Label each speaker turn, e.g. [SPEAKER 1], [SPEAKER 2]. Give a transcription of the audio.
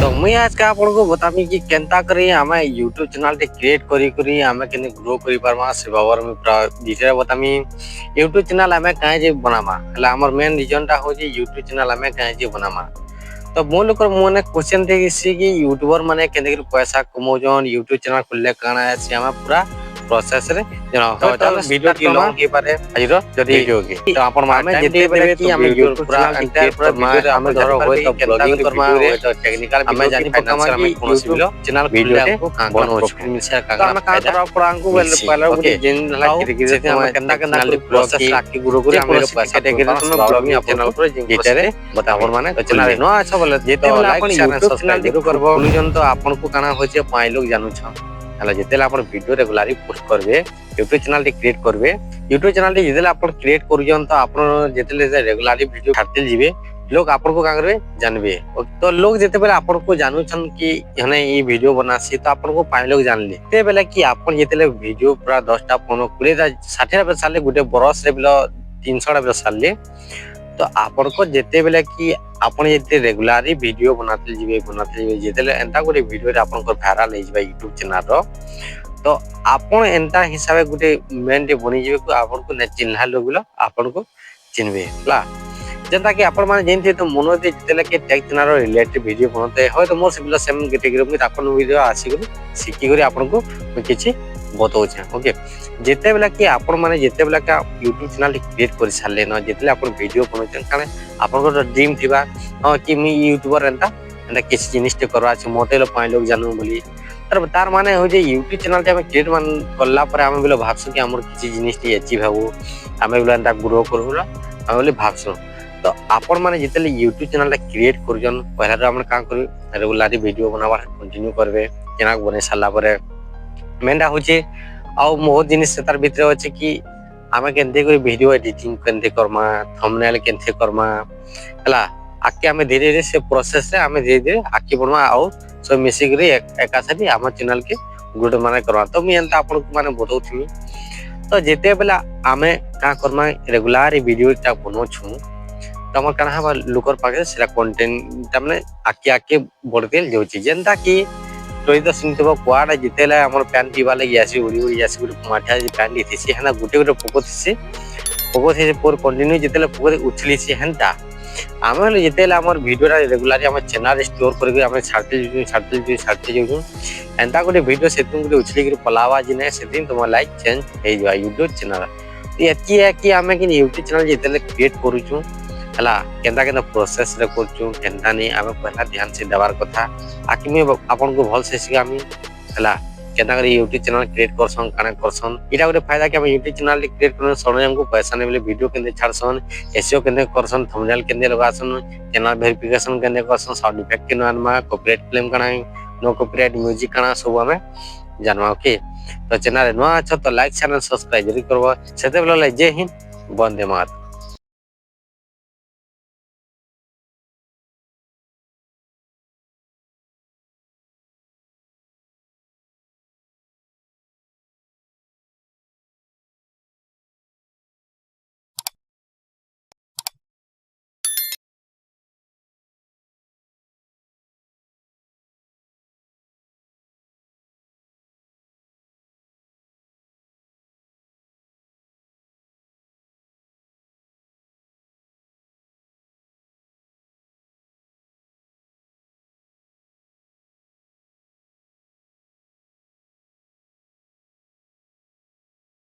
[SPEAKER 1] तो मुई आज का आपन को बतामी कि केनता करी हमें YouTube चैनल टे क्रिएट करी हमें केने ग्रो करी पारमा से बाबर में पूरा डिटेल बतामी YouTube चैनल हमें काहे जे बनामा हला हमर मेन रीजन टा हो जे YouTube चैनल हमें काहे जे बनामा तो मो लोक मोने क्वेश्चन थे कि यूट्यूबर माने केने पैसा कमो जोन YouTube चैनल खुलले काना है से हमें पूरा प्रोसेस रे जना तो चलो वीडियो की लॉन्ग के पारे आजिरो जदी वीडियो की तो अपन माने जेते बेले कि हमें YouTube पूरा एंटायर पूरा वीडियो हमें धरो होय तो ब्लॉगिंग करमा होय तो टेक्निकल हमें जानि फाइनेंशियल हमें कोनोसी बिलो चैनल वीडियो टे बनो छ मिलसे कागा हमें का करा पड़ांगु पहले गुडी जिन ला किरकिरे हमें केना केना प्रोसेस राखी गुरु गुरु हमें पैसा कैटेगरी तो ब्लॉगिंग चैनल पर जेटेरे बता अपन माने चैनल नो अच्छा बोले जेते बेले अपन YouTube चैनल करबो जन तो अपन को काना होय छै पाई लोग जानू छ हला जेतेला अपन वीडियो रेगुलरली पोस्ट करबे YouTube चैनल टे क्रिएट करबे YouTube चैनल टे जेतेला अपन क्रिएट करियन तो अपन जेतेले रेगुलरली वीडियो छाड़ते जिवे लोग अपन को का करबे जानबे तो लोग जेते बेले अपन को जानू छन कि हने ई वीडियो बनासी तो अपन को पाई लोग जानले ते बेले कि अपन जेतेले वीडियो पूरा 10 टा 15 20 टा 60 टा साले गुटे बरस रे बिलो 300 टा साले तो आपन को जेते बेले कि आपन जेते रेगुलरली वीडियो बनाते जिवे जेतेले एंता गुटे वीडियो रे आपन को वायरल हे जिवे YouTube चैनल रो तो आपन एंता हिसाबे गुटे मेन डे बनी जिवे को आपन को न चिन्हा लोग बिलो आपन को चिन्हबे ला जनता कि आपन माने जेनते तो मनो दे जेतेले के टेक चैनल रो रिलेटेड वीडियो बनते होय तो मोर से बिलो सेम कैटेगरी में आपन वीडियो आसी गो सिकी गरी आपन को किछि बताउ छै ओके जेते बेला कि आपन माने जेते बेला का YouTube चैनल क्रिएट कर सारले न जेतेले आपन वीडियो बनोचन काने आपन को ड्रीम थिबा हां कि मी यूट्यूबर एंता किछ जिनिस ते करवा छ मोते लो पाई लोग जानू बोली तार माने हो जे YouTube चैनल ते हम क्रिएट मान करला पर हम बिलो भाबसु कि हमर किछ जिनिस ते अचीव हेबो हमें बिलो एंता ग्रो करबो हम बोली भाबसु तो आपन माने जेतेले YouTube चैनल क्रिएट करजन पहला हम का करी रेगुलरली वीडियो बनावा कंटिन्यू करबे केना बने साला पर मेनडा होचे आ बहुत जिनिस तार भीतर होचे कि आमे केनते कोई वीडियो एडिटिंग केनते करमा थंबनेल केनते करमा हला आके हमें धीरे धीरे से प्रोसेस से हमें धीरे धीरे आके बनवा आओ सब मिसी करी एका साथी हमर चैनल के गुड माने करवा तो मी एंता आपन को माने बताउ छी तो जेते बेला आमे का करमा रेगुलर वीडियो ता बनो छु तो हमर कना हम लोकर पाके सेरा कंटेंट तमने आके बढ़ते जाउची जेंता कि तो तो सिंतबो क्वाड जितेला हमर पैंटी वाले यासी उड़ी उड़ी यासी गुटे माठा जे पैंटी थिसी हना गुटे गुटे पोको थिसे पर कंटिन्यू जितेला पोको उछली से हंता आमे हले जितेला हमर वीडियो रा रेगुलरली हमर चैनल स्टोर करके हमें छाड़ते जाऊ एंता गुटे वीडियो सेतु गुटे उछली के पलावा जिने सेदिन तुम लाइक चेंज हे जा YouTube चैनल एती है कि हमें कि YouTube चैनल जितेले क्रिएट करू छु हला केंदा केंदा प्रोसेस रे करछु केंदा नहीं आमे पहला ध्यान से देवार कथा आकि में आपन को भल से सिगामी हला केंदा करे YouTube चैनल क्रिएट करसन काने करसन इटा गोटे फायदा कि हम YouTube चैनल क्रिएट करन सने हमको पैसा ने बोले वीडियो केंदे छाड़सन एसईओ केंदे करसन थंबनेल केंदे लगासन चैनल वेरिफिकेशन केंदे करसन साउंड इफेक्ट केन आनमा कॉपीराइट क्लेम काना नो कॉपीराइट म्यूजिक काना सब हमें जानवा ओके तो चैनल नो अच्छा तो लाइक चैनल सब्सक्राइब जरूर करबो सेते बेला जय हिंद वंदे मातरम।